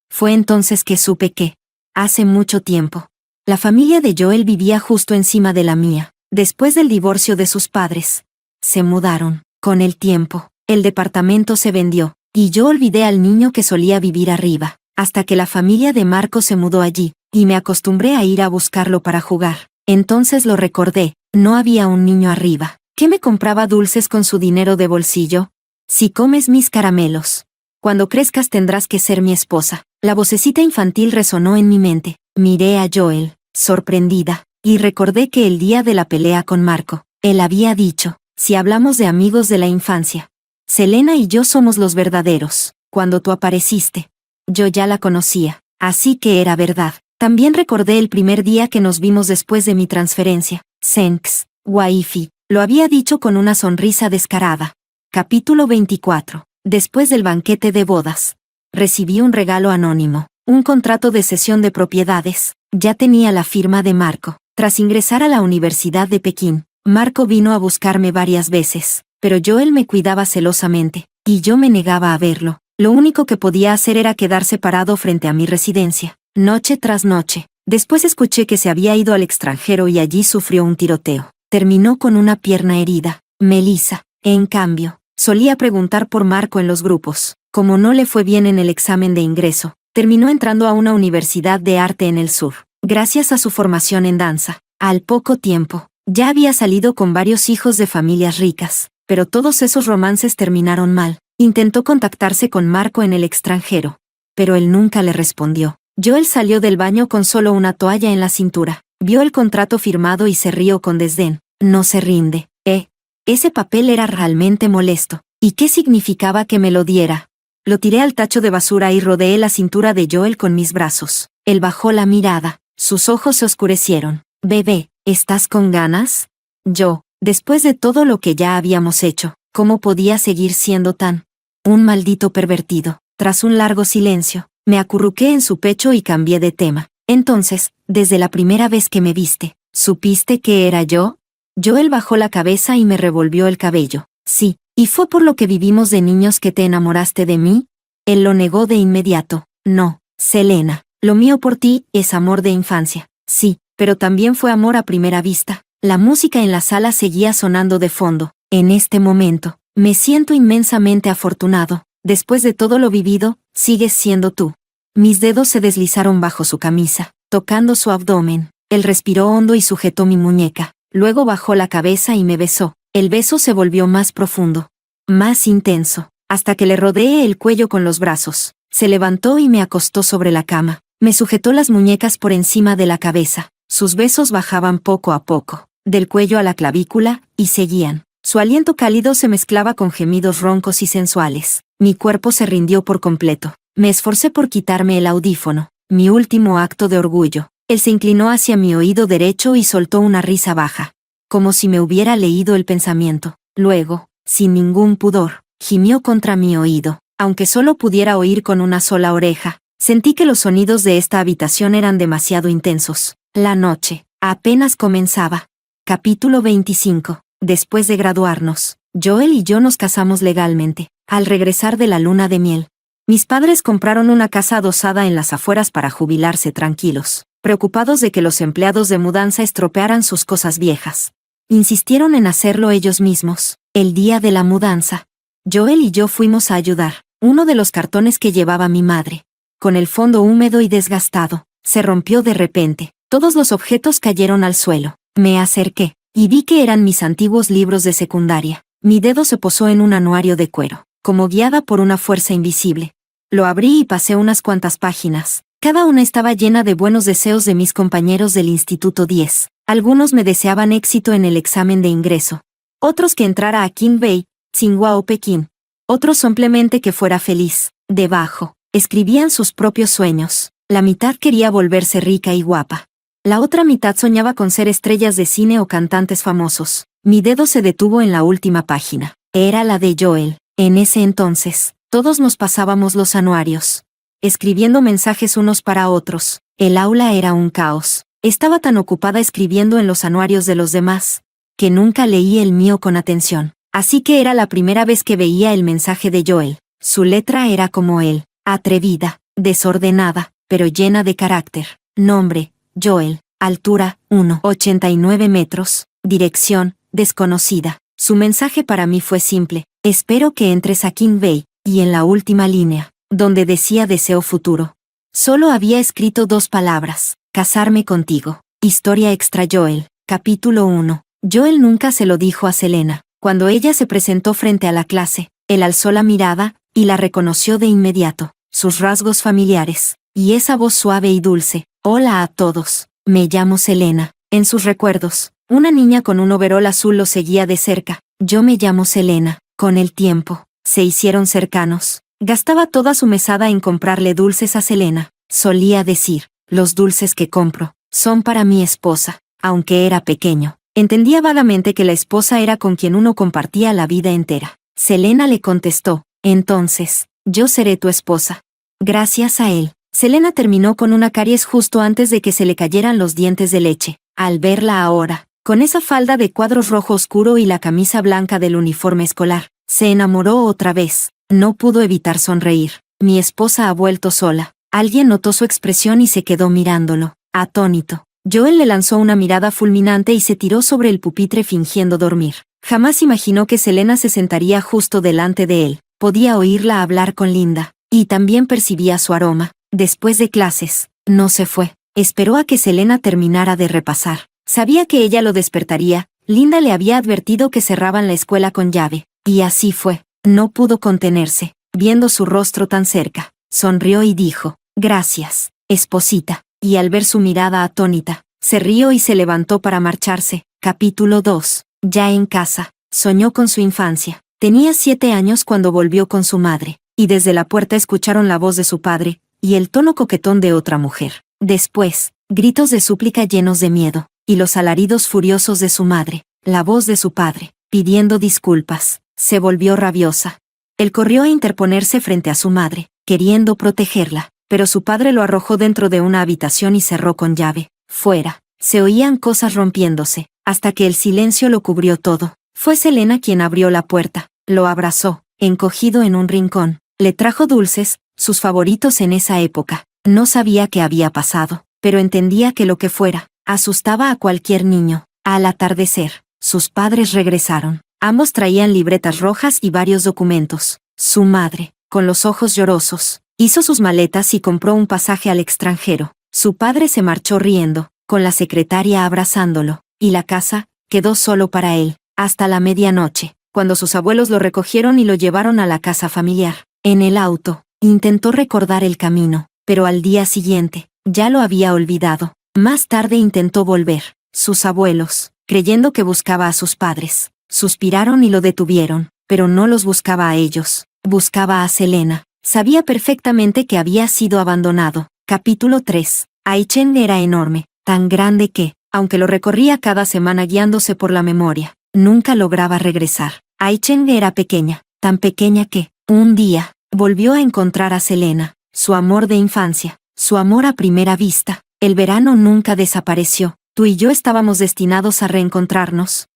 Fue entonces que supe que, hace mucho tiempo, la familia de Joel vivía justo encima de la mía. Después del divorcio de sus padres, se mudaron. Con el tiempo, el departamento se vendió, y yo olvidé al niño que solía vivir arriba, hasta que la familia de Marco se mudó allí, y me acostumbré a ir a buscarlo para jugar. Entonces lo recordé, no había un niño arriba. ¿Qué me compraba dulces con su dinero de bolsillo? Si comes mis caramelos. Cuando crezcas tendrás que ser mi esposa. La vocecita infantil resonó en mi mente. Miré a Joel, sorprendida, y recordé que el día de la pelea con Marco, él había dicho, si hablamos de amigos de la infancia, Selena y yo somos los verdaderos. Cuando tú apareciste, yo ya la conocía, así que era verdad. También recordé el primer día que nos vimos después de mi transferencia. Thanks, waifi. Lo había dicho con una sonrisa descarada. Capítulo 24. Después del banquete de bodas. Recibí un regalo anónimo, un contrato de cesión de propiedades. Ya tenía la firma de Marco. Tras ingresar a la Universidad de Pekín, Marco vino a buscarme varias veces, pero Joel me cuidaba celosamente, y yo me negaba a verlo. Lo único que podía hacer era quedarse parado frente a mi residencia, noche tras noche. Después escuché que se había ido al extranjero y allí sufrió un tiroteo. Terminó con una pierna herida. Melissa, en cambio, solía preguntar por Marco en los grupos. Como no le fue bien en el examen de ingreso, terminó entrando a una universidad de arte en el sur, gracias a su formación en danza. Al poco tiempo, ya había salido con varios hijos de familias ricas, pero todos esos romances terminaron mal. Intentó contactarse con Marco en el extranjero, pero él nunca le respondió. Joel salió del baño con solo una toalla en la cintura. Vio el contrato firmado y se rió con desdén. No se rinde, ¿eh? Ese papel era realmente molesto. ¿Y qué significaba que me lo diera? Lo tiré al tacho de basura y rodeé la cintura de Joel con mis brazos. Él bajó la mirada. Sus ojos se oscurecieron. Bebé, ¿estás con ganas? Yo, después de todo lo que ya habíamos hecho, ¿cómo podía seguir siendo tan un maldito pervertido? Tras un largo silencio, me acurruqué en su pecho y cambié de tema. Entonces, desde la primera vez que me viste, ¿supiste que era yo? Joel bajó la cabeza y me revolvió el cabello. Sí, ¿y fue por lo que vivimos de niños que te enamoraste de mí? Él lo negó de inmediato. No, Selena, lo mío por ti es amor de infancia. Sí, pero también fue amor a primera vista. La música en la sala seguía sonando de fondo. En este momento, me siento inmensamente afortunado. Después de todo lo vivido, sigues siendo tú. Mis dedos se deslizaron bajo su camisa, tocando su abdomen. Él respiró hondo y sujetó mi muñeca. Luego bajó la cabeza y me besó. El beso se volvió más profundo, más intenso, hasta que le rodeé el cuello con los brazos. Se levantó y me acostó sobre la cama. Me sujetó las muñecas por encima de la cabeza. Sus besos bajaban poco a poco, del cuello a la clavícula, y seguían. Su aliento cálido se mezclaba con gemidos roncos y sensuales. Mi cuerpo se rindió por completo. Me esforcé por quitarme el audífono, mi último acto de orgullo. Él se inclinó hacia mi oído derecho y soltó una risa baja, como si me hubiera leído el pensamiento. Luego, sin ningún pudor, gimió contra mi oído. Aunque solo pudiera oír con una sola oreja, sentí que los sonidos de esta habitación eran demasiado intensos. La noche apenas comenzaba. Capítulo 25. Después de graduarnos, Joel y yo nos casamos legalmente, al regresar de la luna de miel. Mis padres compraron una casa adosada en las afueras para jubilarse tranquilos, preocupados de que los empleados de mudanza estropearan sus cosas viejas. Insistieron en hacerlo ellos mismos. El día de la mudanza, Joel y yo fuimos a ayudar. Uno de los cartones que llevaba mi madre, con el fondo húmedo y desgastado, se rompió de repente. Todos los objetos cayeron al suelo. Me acerqué, y vi que eran mis antiguos libros de secundaria. Mi dedo se posó en un anuario de cuero, como guiada por una fuerza invisible. Lo abrí y pasé unas cuantas páginas. Cada una estaba llena de buenos deseos de mis compañeros del Instituto 10. Algunos me deseaban éxito en el examen de ingreso. Otros que entrara a Qingbei, Tsinghua o Pekín. Otros simplemente que fuera feliz. Debajo, escribían sus propios sueños. La mitad quería volverse rica y guapa. La otra mitad soñaba con ser estrellas de cine o cantantes famosos. Mi dedo se detuvo en la última página. Era la de Joel. En ese entonces, todos nos pasábamos los anuarios, escribiendo mensajes unos para otros. El aula era un caos. Estaba tan ocupada escribiendo en los anuarios de los demás, que nunca leí el mío con atención. Así que era la primera vez que veía el mensaje de Joel. Su letra era como él, atrevida, desordenada, pero llena de carácter. Nombre, Joel. Altura, 1,89 metros. Dirección, desconocida. Su mensaje para mí fue simple. Espero que entres a Qingbei. y en la última línea, donde decía deseo futuro, solo había escrito 2 palabras: casarme contigo. Historia extra Joel, capítulo 1. Joel nunca se lo dijo a Selena. Cuando ella se presentó frente a la clase, él alzó la mirada, y la reconoció de inmediato. Sus rasgos familiares, y esa voz suave y dulce: hola a todos, me llamo Selena. En sus recuerdos, una niña con un overol azul lo seguía de cerca. Yo me llamo Selena. Con el tiempo, se hicieron cercanos. Gastaba toda su mesada en comprarle dulces a Selena. Solía decir: los dulces que compro son para mi esposa. Aunque era pequeño, entendía vagamente que la esposa era con quien uno compartía la vida entera. Selena le contestó: entonces, yo seré tu esposa. Gracias a él, Selena terminó con una caries justo antes de que se le cayeran los dientes de leche. Al verla ahora, con esa falda de cuadros rojo oscuro y la camisa blanca del uniforme escolar, se enamoró otra vez. No pudo evitar sonreír. Mi esposa ha vuelto sola. Alguien notó su expresión y se quedó mirándolo, atónito. Joel le lanzó una mirada fulminante y se tiró sobre el pupitre fingiendo dormir. Jamás imaginó que Selena se sentaría justo delante de él. Podía oírla hablar con Linda, y también percibía su aroma. Después de clases, no se fue. Esperó a que Selena terminara de repasar. Sabía que ella lo despertaría. Linda le había advertido que cerraban la escuela con llave, y así fue. No pudo contenerse. Viendo su rostro tan cerca, sonrió y dijo: gracias, esposita. Y al ver su mirada atónita, se rió y se levantó para marcharse. Capítulo 2. Ya en casa, soñó con su infancia. Tenía 7 años cuando volvió con su madre, y desde la puerta escucharon la voz de su padre, y el tono coquetón de otra mujer. Después, gritos de súplica llenos de miedo, y los alaridos furiosos de su madre, la voz de su padre, pidiendo disculpas. Se volvió rabiosa. Él corrió a interponerse frente a su madre, queriendo protegerla, pero su padre lo arrojó dentro de una habitación y cerró con llave. Fuera, se oían cosas rompiéndose, hasta que el silencio lo cubrió todo. Fue Selena quien abrió la puerta, lo abrazó, encogido en un rincón, le trajo dulces, sus favoritos en esa época. No sabía qué había pasado, pero entendía que lo que fuera, asustaba a cualquier niño. Al atardecer, sus padres regresaron. Ambos traían libretas rojas y varios documentos. Su madre, con los ojos llorosos, hizo sus maletas y compró un pasaje al extranjero. Su padre se marchó riendo, con la secretaria abrazándolo, y la casa quedó solo para él, hasta la medianoche, cuando sus abuelos lo recogieron y lo llevaron a la casa familiar. En el auto, intentó recordar el camino, pero al día siguiente, ya lo había olvidado. Más tarde intentó volver. Sus abuelos, creyendo que buscaba a sus padres, suspiraron y lo detuvieron, pero no los buscaba a ellos, buscaba a Selena. Sabía perfectamente que había sido abandonado. Capítulo 3. Aichen era enorme, tan grande que, aunque lo recorría cada semana guiándose por la memoria, nunca lograba regresar. Aichen era pequeña, tan pequeña que, un día, volvió a encontrar a Selena, su amor de infancia, su amor a primera vista. El verano nunca desapareció. Tú y yo estábamos destinados a reencontrarnos.